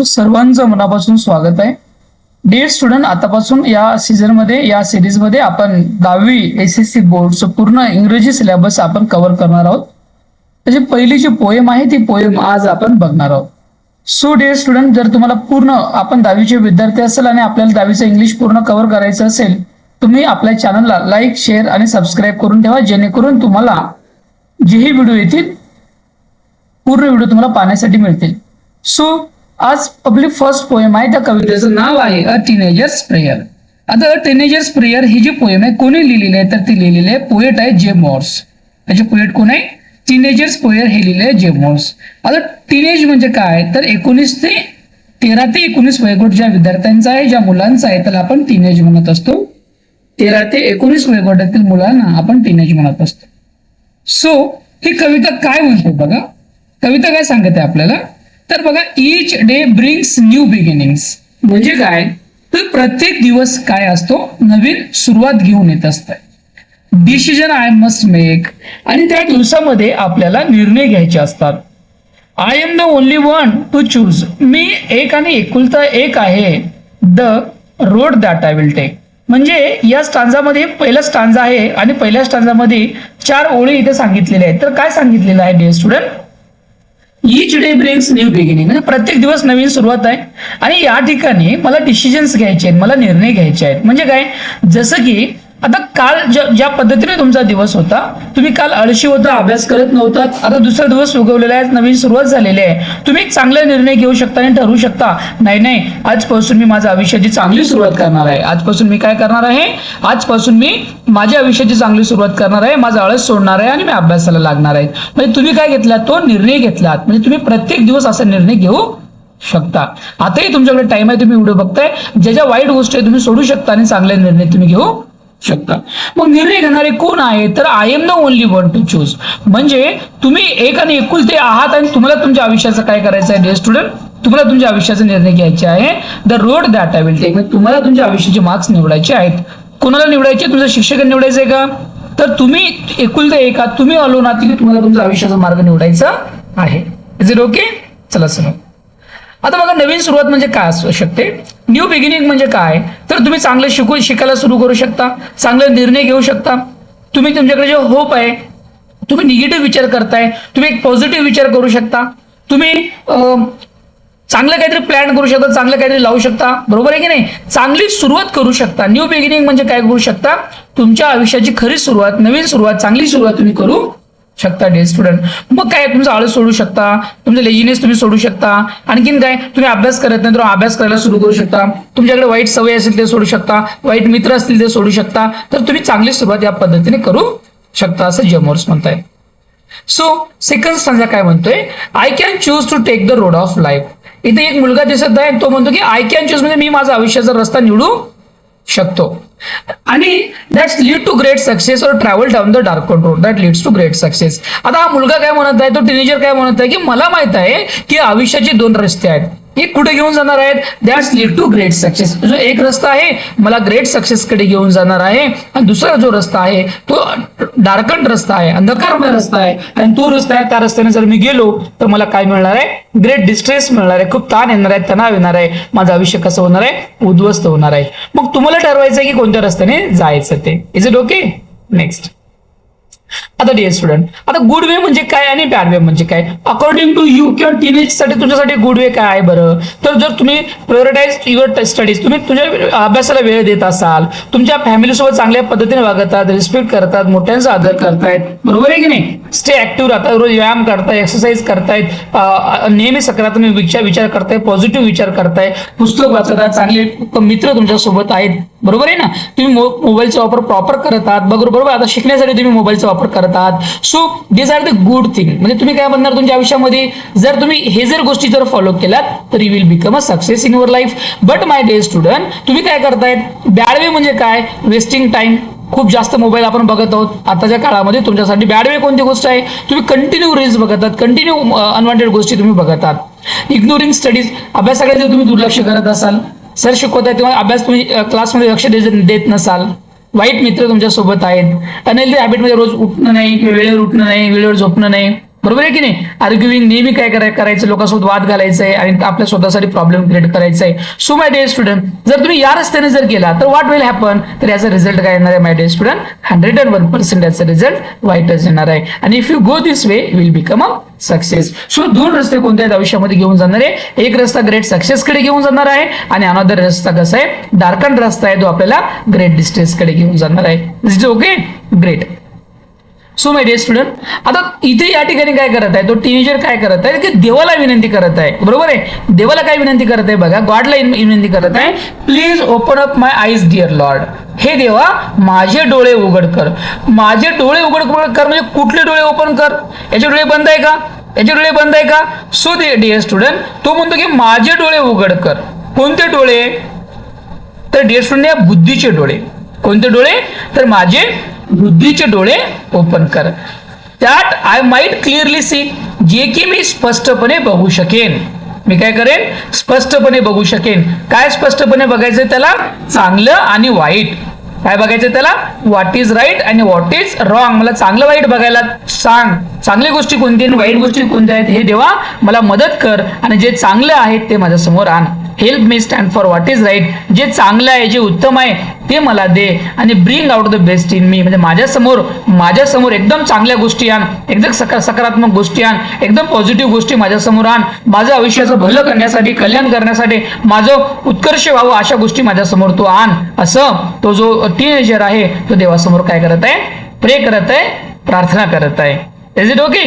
सर्वांचं मनापासून स्वागत आहे. डिअर स्टुडंट, आतापासून या सीझनमध्ये या सिरीजमध्ये आपण 10वी SSC बोर्डचं पूर्ण इंग्रजी सिलेबस आपण कव्हर करणार आहोत. त्याची पहिली जी पोएम आहे ती पोएम आज आपण बघणार आहोत. सो डिअर स्टुडंट, जर तुम्हाला पूर्ण आपण 10वीचे विद्यार्थी असेल आणि आपल्याला 10वीचं इंग्लिश पूर्ण कव्हर करायचं असेल, तुम्ही आपल्या चॅनलला लाईक, शेअर आणि सबस्क्राईब करून ठेवा, जेणेकरून तुम्हाला जेही व्हिडिओ येतील पूर्ण व्हिडिओ तुम्हाला पाहण्यासाठी मिळतील. सो आज आपली फर्स्ट पोएम आहे. त्या कवितेचं नाव आहे अ टीनेजर्स प्रेयर. आता अ टीनेजर्स प्रेयर ही जी पोएम आहे कोणी लिहिलेली आहे तर ती लिहिलेली आहे पोएट आहे जे मॉर्स. त्याचे पोएट कोण आहे? टीनेजर्स प्रेयर हे लिहिले आहे जे मॉर्स. आता टीनेज म्हणजे काय तर 13 ते 19 वयोगट ज्या विद्यार्थ्यांचा आहे, ज्या मुलांचा आहे त्याला आपण टीनेज म्हणत असतो. 13 ते 19 वयोगटातील मुलांना आपण टीनेज म्हणत असतो. सो ही कविता काय म्हणते बघा. कविता काय सांगते आपल्याला तर बघा, each day brings new beginnings. म्हणजे काय तर प्रत्येक दिवस काय असतो, नवीन सुरुवात घेऊन येत असते. डिसिजन आय मस्ट मेक, आणि त्या दिवसामध्ये आपल्याला निर्णय घ्यायचे असतात. I am the only one to choose, मी एक आणि एकुलता एक आहे. The road that I will take, म्हणजे या स्टांजामध्ये पहिला स्टांजा आहे आणि पहिल्या स्टांजामध्ये 4 ओळी इथे सांगितलेल्या आहेत. तर काय सांगितलेलं आहे dear student, each day brings new beginning, म्हणजे प्रत्येक दिवस नवीन सुरुवात आहे. आणि या ठिकाणी मला डिसिजन्स घ्यायचे आहेत, मला निर्णय घ्यायचे आहेत. म्हणजे काय, जसं की आता काल ज्या पद्धतीने तुमचा दिवस होता, तुम्ही काल आळशी होता, अभ्यास करत नव्हता, आता दुसरा दिवस उगवलेला आहे, नवीन सुरुवात झालेली आहे. तुम्ही एक चांगला निर्णय घेऊ शकता आणि ठरवू शकता, नाही आजपासून मी माझ्या आयुष्याची चांगली सुरुवात करणार आहे. आजपासून मी काय करणार आहे, आजपासून मी माझ्या आयुष्याची चांगली सुरुवात करणार आहे, माझा आळस सोडणार आहे आणि मी अभ्यासाला लागणार आहे. म्हणजे तुम्ही काय घेतला, तो निर्णय घेतलात. म्हणजे तुम्ही प्रत्येक दिवस असा निर्णय घेऊ शकता. आताही तुमच्याकडे टाइम आहे, तुम्ही व्हिडिओ बघताय, ज्या वाईट गोष्टी तुम्ही सोडू शकता आणि चांगले निर्णय तुम्ही घेऊ शकता. मग निर्णय घेणारे कोण आहे तर I am the only one to choose, म्हणजे तुम्ही एक आणि एकुलते आहात आणि तुम्हाला तुमच्या आयुष्याचं काय करायचं आहे डिअर स्टुडंट, तुम्हाला तुमच्या आयुष्याचा निर्णय घ्यायचे आहे. The road that I will take, म्हणजे तुम्हाला तुमच्या आयुष्याचे मार्क्स निवडायचे आहेत. कोणाला निवडायचे, तुमच्या शिक्षकांना निवडायचंय का तर तुम्ही एकुलते एक आहात, तुम्ही अलोन आहात की तुम्हाला तुमच्या आयुष्याचा मार्ग निवडायचा आहे. Is it okay? चला सर, आता बघा नवीन सुरुवात म्हणजे काय असू शकते. न्यू बिगिनिंग म्हणजे काय तर तुम्ही चांगलं शिकायला सुरू करू शकता, चांगले निर्णय घेऊ शकता. तुम्ही तुमच्याकडे जे होप आहे, तुम्ही निगेटिव्ह विचार करताय, तुम्ही एक पॉझिटिव्ह विचार करू शकता. तुम्ही चांगलं काहीतरी प्लॅन करू शकता, चांगलं काहीतरी लावू शकता. बरोबर आहे की नाही? चांगली सुरुवात करू शकता. न्यू बिगिनिंग म्हणजे काय करू शकता, तुमच्या आयुष्याची खरी सुरुवात, नवीन सुरुवात, चांगली सुरुवात तुम्ही करू शकता डिअर स्टुडंट. मग काय, तुमचा आळस सोडू शकता, तुमचं लेझिनेस तुम्ही सोडू शकता. आणखीन काय, तुम्ही अभ्यास करत नाही तर अभ्यास करायला सुरू करू शकता. तुमच्याकडे वाईट सवय असेल ते सोडू शकता, वाईट मित्र असतील ते सोडू शकता. तर तुम्ही चांगली सुरुवात या पद्धतीने करू शकता असं जेमोर्स म्हणताय. सो सेकंड स्टांजा काय म्हणतोय, I can choose to take the road of life. इथे एक मुलगा दिसत आहे, तो म्हणतो की आय कॅन चूज म्हणजे मी माझा आयुष्याचा रस्ता निवडू शकतो. आणि that's lead to great success or travel down the dark road that leads to great success. आता हा मुलगा काय म्हणत आहे, तो टीनेजर काय म्हणत आहे की मला माहित आहे की आयुष्याचे 2 रस्ते आहेत, एक कुठे घेऊन जाणार आहेत, that's lead to great success. जो एक रस्ता आहे मला ग्रेट सक्सेस कडे घेऊन जाणार आहे, आणि दुसरा जो रस्ता आहे तो डार्कंड रस्ता आहे, अंधकारमय रस्ता आहे. आणि तो रस्ता आहे, त्या रस्त्याने जर मी गेलो तर मला काय मिळणार आहे, ग्रेट डिस्ट्रेस मिळणार आहे, खूप ताण येणार आहे, तणाव येणार आहे, माझं आयुष्य कसं होणार आहे, उद्ध्वस्त होणार आहे. मग तुम्हाला ठरवायचं आहे की कोणत्या रस्त्याने जायचं ते. Is it okay? नेक्स्ट. आता डिअर स्टुडंट, आता गुड वे म्हणजे काय आणि बॅड वे म्हणजे काय अकॉर्डिंग टू यू किंवा टीनेज साठी तुमच्यासाठी गुड वे काय आहे बरं. तर जर तुम्ही प्रायोरिटाइज युअर स्टडीज, तुम्ही तुमच्या अभ्यासाला वेळ देत असाल, तुमच्या फॅमिलीसोबत चांगल्या पद्धतीने वागतात, रिस्पेक्ट करतात, मोठ्यांचा आदर करतायत, बरोबर आहे की नाही, स्टे ऍक्टिव्ह राहतात, रोज व्यायाम करताय, एक्सरसाइज करतायत, नेहमी सकारात्मक विचार करताय, पॉझिटिव्ह विचार करताय, पुस्तक वाचतात, चांगले मित्र तुमच्या सोबत आहेत, बरोबर आहे ना, तुम्ही मोबाईलचा वापर प्रॉपर करत आहात, बरोबर. आता शिकण्यासाठी तुम्ही मोबाईलचा वापर करत आहात. So this are the good thing. म्हणजे तुम्ही काय म्हणणार तुमच्या आयुष्यामध्ये, जर तुम्ही हे जर गोष्टी जर फॉलो केलात तर you will become a success in your life. But my dear student, तुम्ही काय करतायत, बॅड वे म्हणजे काय, वेस्टिंग टाइम. खूप जास्त मोबाईल आपण बघत आहोत आताच्या काळामध्ये. तुमच्यासाठी बॅड वे कोणती गोष्ट आहे, तुम्ही कंटिन्यू रील्स बघत आहात, कंटिन्यू अनवॉन्टेड गोष्टी तुम्ही बघत आहात. इग्नोरिंग स्टडीज, अभ्यासाकडे जर तुम्ही दुर्लक्ष करत असाल, सर शिकवत आहे तेव्हा अभ्यास तुम्ही क्लासमध्ये लक्ष देत नसाल, वाईट मित्र तुमच्या सोबत आहेत, अनहेल्दी हॅबिटमध्ये रोज उठणं नाही, वेळेवर उठणं नाही, वेळेवर झोपणं नाही, बरोबर आहे की नाही. आर्ग्युइंग नेहमी काय करायचं, लोकांसोबत वाद घालायचंय आणि आपल्या स्वतःसाठी प्रॉब्लेम क्रिएट करायचा आहे. सो माय डिअर स्टुडंट, जर तुम्ही या रस्त्याने जर गेला तर व्हॉट विल हॅपन, तर याचा रिझल्ट काय येणार आहे माय डिअर स्टुडंट, 101% याचा रिझल्ट वाईटच येणार आहे. आणि if you go this way will become a success. So 2 रस्ते कोणत्या आहेत आयुष्यामध्ये घेऊन जाणार आहे. एक रस्ता ग्रेट सक्सेस कडे घेऊन जाणार आहे आणि अनदर रस्ता कसा आहे, डार्कन रस्ता आहे, तो आपल्याला ग्रेट डिस्ट्रेस कडे घेऊन जाणार आहे. Is okay, great. So my dear student, आता इथे या ठिकाणी काय करत आहे, तो टीनेजर काय करत आहे की देवाला विनंती करत आहे. बरोबर आहे, देवाला काय विनंती करत आहे बघा, गॉडला विनंती करत आहे, please open up my eyes dear Lord. हे देवा माझे डोळे उघड कर. माझे डोळे उघड कर म्हणजे कुठले डोळे ओपन कर, याचे डोळे बंद आहे का, याचे डोळे बंद आहे का. सो डिअर स्टुडंट, तो म्हणतो की माझे डोळे उघड कर. कोणते डोळे, तर डिअर स्टुडंट या बुद्धीचे डोळे. कोणते डोळे, तर माझे बुद्धीचे डोळे ओपन कर. That I might clearly C, जे की मी स्पष्टपणे बघू शकेन. मी काय करेन, स्पष्टपणे बघू शकेन. काय स्पष्टपणे बघायचंय त्याला, चांगलं आणि वाईट. काय बघायचं त्याला, व्हॉट इज राईट आणि व्हॉट इज रॉंग. मला चांगलं वाईट बघायला सांग. चांगली गोष्टी कोणती आणि वाईट गोष्टी कोणत्या आहेत हे देवा मला मदत कर, आणि जे चांगलं आहे ते माझ्या समोर आण. Help me stand for what is right. जे चांगलं आहे, जे उत्तम आहे ते मला दे, आणि bring out the best in me. म्हणजे माझ्यासमोर एकदम चांगल्या गोष्टी आण, एकदम सकारात्मक गोष्टी आण, एकदम पॉझिटिव्ह गोष्टी माझ्यासमोर आण. माझं आयुष्याचं भलं करण्यासाठी, कल्याण करण्यासाठी, माझं उत्कर्ष व्हावं अशा गोष्टी माझ्यासमोर तू आण. असं तो जो टीनेजर आहे तो देवासमोर काय करत आहे, प्रे करत आहे, प्रार्थना करत आहे. Is it okay,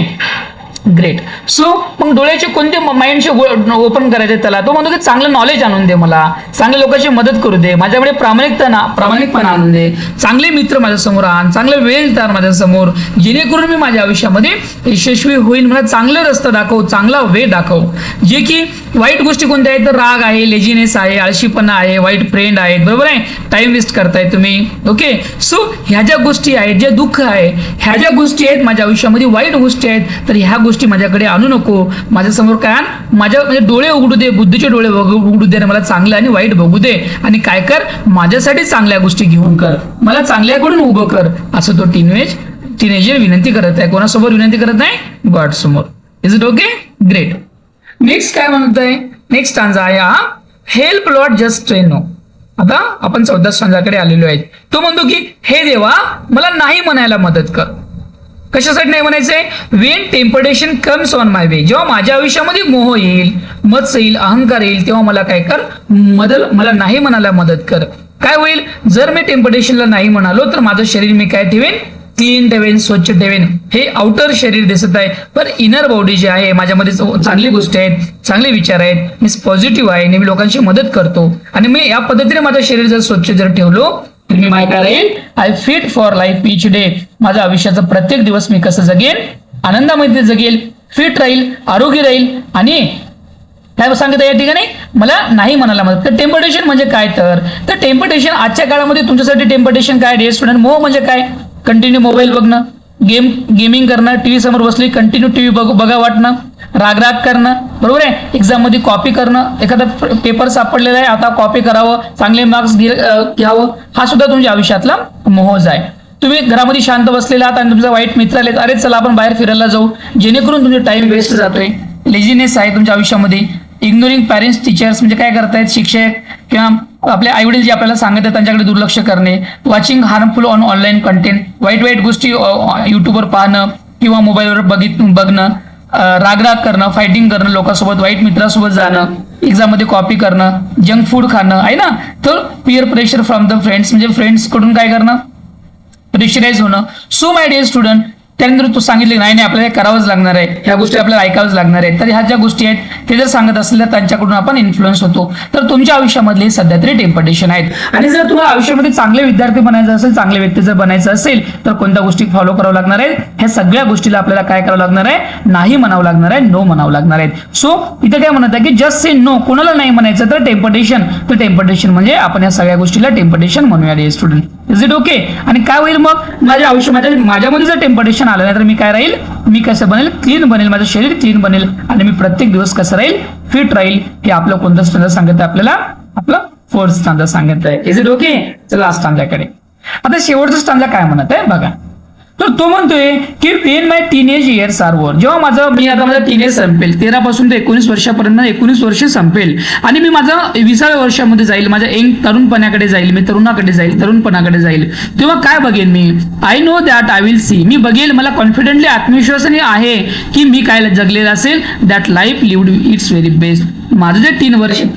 great. So मग डोळ्याचे कोणते माइंडचे ओपन करायचे त्याला, तो म्हणतो की चांगलं नॉलेज आणून दे मला, चांगल्या लोकांची मदत करू दे, माझ्याकडे प्रामाणिकपणा आणून दे, चांगले मित्र माझ्या समोर आण, चांगलं वेळ तार माझ्या समोर, जेणेकरून मी माझ्या आयुष्यामध्ये यशस्वी होईल. मला चांगलं रस्ता दाखव, चांगला वे दाखव. जे की वाईट गोष्टी कोणत्या आहेत, तर राग आहे, लेझीनेस आहे, आळशीपणा आहे, वाईट फ्रेंड आहेत. बरोबर आहे, टाइम वेस्ट करताय तुम्ही. ओके, सो ह्या ज्या गोष्टी आहेत, जे दुःख आहे, ह्या ज्या गोष्टी आहेत माझ्या आयुष्यामध्ये, वाईट गोष्टी आहेत, तर ह्या गोष्टी माझ्याकडे आणू नको. माझ्यासमोर काय आण, माझ्या म्हणजे डोळे उघडू दे, बुद्धीचे डोळे उघडू दे, मला चांगलं आणि वाईट बघू दे, आणि काय कर, माझ्यासाठी चांगल्या गोष्टी घेऊन कर, मला चांगल्याकडून उभं कर. असं तो टीनेजर विनंती करत आहे. कोणासमोर विनंती करत आहे, गॉड समोर. Is it okay, great. Next काय म्हणत आहे, नेक्स्ट स्टांजा आहे हा, help Lord just train no. आता आपण 14 स्टांजाकडे आलेलो आहे. तो म्हणतो की हे देवा मला नाही म्हणायला मदत कर. कशासाठी नाही म्हणायचंय, Wien temptation comes on my way. जेव्हा माझ्या आयुष्यामध्ये मोह येईल, मत्स येईल, अहंकार येईल, तेव्हा मला काय कर, मला नाही म्हणायला मदत कर. काय होईल, जर मी टेम्पटेशनला नाही म्हणालो तर माझं शरीर मी काय ठेवेन, क्लीन ठेवेन, स्वच्छ ठेवेन. हे आउटर शरीर दिसत आहे, पण इनर बॉडी जे आहे, माझ्यामध्ये चांगली गोष्टी आहेत, चांगले विचार आहेत, मी पॉझिटिव्ह आहे, नेहमी लोकांची मदत करतो, आणि मी या पद्धतीने माझं शरीर जर स्वच्छ जर ठेवलो तर मी काय करेन, I fit for life each day. माझ्या आयुष्याचा प्रत्येक दिवस मी कसं जगेन, आनंदामध्ये जगेल, फिट राहील, आरोग्य राहील. आणि काय सांगत या ठिकाणी, मला नाही म्हणायला मदत. तर टेम्पटेशन म्हणजे काय, तर टेम्पटेशन आजच्या काळामध्ये तुमच्यासाठी टेम्पटेशन काय डिअर स्टुडंट, मोह म्हणजे काय, कंटिन्यू मोबाईल बघणं, गेमिंग करणं, टीव्ही समोर बसली कंटिन्यू टीव्ही बघा वाटणं, राग करणं. बरोबर आहे, एक्झाम मध्ये कॉपी करणं, एखादा पेपर सापडलेला आहे आता कॉपी करावं, चांगले मार्क्स घ्यावं, हा सुद्धा तुमच्या आयुष्यातला मोहज आहे. तुम्ही घरामध्ये शांत बसलेला आहात आणि तुमचा वाईट मित्र आले, अरे चला आपण बाहेर फिरायला जाऊ, जेणेकरून तुमचा टाइम वेस्ट जातोय. लेझीनेस आहे तुमच्या आयुष्यामध्ये. इग्नोरिंग पॅरेंट्स, टीचर्स म्हणजे काय करतायत, शिक्षक किंवा आपले आईवडील जे आपल्याला सांगत आहेत त्यांच्याकडे दुर्लक्ष करणे. Watching harmful on online content, वाईट गोष्टी युट्यूबवर पाहणं किंवा मोबाईलवर बघणं, राग करणं, फायटिंग करणं, लोकांसोबत वाईट मित्रासोबत जाणं, एक्झाम मध्ये कॉपी करणं, जंक फूड खाणं आहे ना. तर peer pressure from the friends म्हणजे फ्रेंड्स कडून काय करणं, प्रेशराईज होणं. सो माय डिअर स्टुडंट, त्यानंतर तू सांगितले नाही आपल्याला हे करावंच लागणार आहे, ह्या गोष्टी आपल्याला ऐकावंच लागणार आहेत, तर ह्या ज्या गोष्टी आहेत ते जर सांगत असतील तर त्यांच्याकडून आपण इन्फ्लुएन्स होतो. तर तुमच्या आयुष्यामधले सध्या तरी टेम्पटेशन आहेत. आणि जर तुम्हाला आयुष्यामध्ये चांगले विद्यार्थी बनायचं असेल, चांगले व्यक्ती जर बनायचं असेल, तर कोणत्या गोष्टी फॉलो करावं लागणार आहेत, ह्या सगळ्या गोष्टीला आपल्याला काय करावं लागणार आहे, नाही म्हणावं लागणार आहे, नो म्हणावं लागणार आहे. सो इथे काय म्हणत आहे की जस्ट से नो, कोणाला नाही म्हणायचं तर टेम्पटेशन. तर टेम्पटेशन म्हणजे आपण या सगळ्या गोष्टीला टेम्पटेशन म्हणूया dear student. Is it okay. आणि काय होईल मग, माझ्या आयुष्यामध्ये माझ्यामध्ये जर टेम्पटेशन आलं नाही तर मी काय राहील, मी कसं बनेल, क्लीन बनेल, माझं शरीर क्लीन बनेल, आणि मी प्रत्येक दिवस कसं राहील, फिट राहील. हे आपलं कोणतं स्टँडर्ड सांगत आहे आपल्याला, आपलं 4th स्टँडर्ड सांगत आहे. Is it okay. चला स्टँडर्डकडे. आता शेवटचं स्टँडर्ड काय म्हणत आहे बघा. तर तो म्हणतोय की वेन माय टीनेज इयर्स आर ओव्हर, जेव्हा माझं टीनेज संपेल, 13 पासून ते 19 वर्षापर्यंत 19 वर्ष संपेल आणि मी माझं 20व्या वर्षामध्ये जाईल, माझ्या तरुणपणाकडे जाईल, मी तरुणपणाकडे जाईल, तेव्हा काय बघेन मी? I know that I will see, मी बघेल, मला कॉन्फिडेंटली आत्मविश्वासाने आहे की मी काय जगलेलं असेल, that life lived it's very best. माझं जे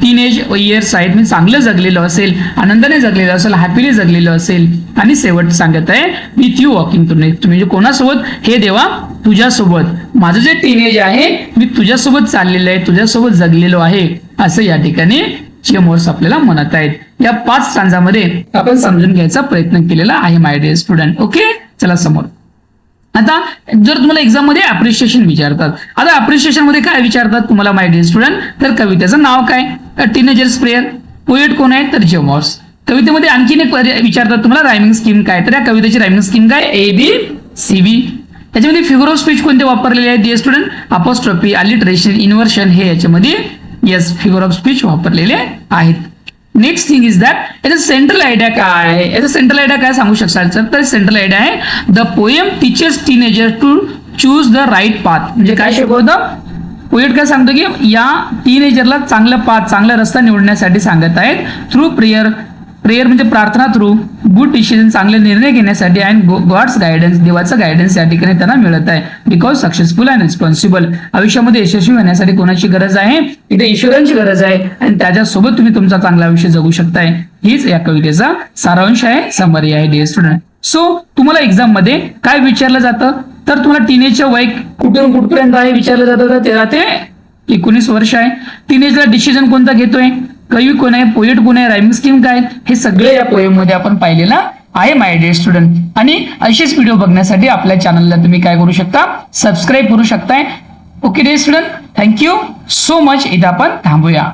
टीनेज इयर्स आहेत मी चांगलं जगलेलं असेल, आनंदाने जगलेलं असेल, हॅपीली जगलेलं असेल. आणि शेवट सांगत आहे with you walking to next, म्हणजे कोणासोबत? हे देवा तुझ्यासोबत. माझं जे टीनेज आहे मी तुझ्यासोबत चाललेलं आहे, तुझ्यासोबत जगलेलो आहे, असं या ठिकाणी जेमोर्स आपल्याला म्हणत आहेत. या 5 स्टांजामध्ये आपण समजून घ्यायचा प्रयत्न केलेला आहे माय डिअर स्टुडंट. ओके, चला समोर. आता जर तुम्हाला एक्झाम मध्ये अप्रिशिएशन विचारतात, आता अप्रिशिएशन मध्ये काय विचारतात तुम्हाला माय डिअर स्टुडंट? तर कवितेचं नाव काय? Teenagers prayer. पोएट कोण आहे? तर जेमॉर्स. कवितेमध्ये आणखीन एक विचारतात तुम्हाला रायमिंग स्कीम काय? तर या कवितेची रायमिंग स्कीम काय? ABCB. त्याच्यामध्ये फिगर ऑफ स्पीच कोणते वापरलेले आहेत dear student? Apostrophe, alliteration, inversion हे याच्यामध्ये येस फिगर ऑफ स्पीच वापरलेले आहेत. नेक्स्ट थिंग इज दॅट याचा सेंट्रल आयडिया काय आहे? याचा सेंट्रल आयडिया काय सांगू शकाल? तर सेंट्रल आयडिया आहे the poem teachers teenager to choose the right path. म्हणजे काय शिकवतं? पोएट काय सांगतो की या टीनेजरला चांगलं पाथ, चांगला रस्ता निवडण्यासाठी सांगत आहेत. थ्रू प्रेयर म्हणजे प्रार्थना, थ्रू गुड डिसिजन चांगले निर्णय घेण्यासाठी, अँड गॉड्स गायडन्स देवाचं गायडन्स या ठिकाणी त्यांना मिळत आहे. बिकॉज सक्सेसफुल अँड रिस्पॉन्सिबल, आयुष्यामध्ये यशस्वी होण्यासाठी कोणाची गरज आहे? इथे ईश्वरांची गरज आहे आणि त्याच्यासोबत तुम्ही तुमचा चांगला आयुष्य जगू शकताय. हीच या कवितेचा सारांश आहे, समरी आहे डिअर स्टुडंट. सो तुम्हाला एक्झाम मध्ये काय विचारलं जातं? तर तुम्हाला टीनेजचं वय कुठून कुठपर्यंत आहे विचारलं जातं. तर 13 ते 19 वर्ष आहे. टीनेजला डिसिजन कोणता घेतोय? कवी कोण आहे? पोएट कोण आहे? रायमिंग स्कीम काय? हे सगळे या पोएम मध्ये आपण पाहिलेलं आहे माय डिअर स्टुडंट. आणि असेच व्हिडिओ बघण्यासाठी आपल्या चॅनलला तुम्ही काय करू शकता? सबस्क्राईब करू शकताय. Okay dear student, thank you so much. इथं आपण थांबूया.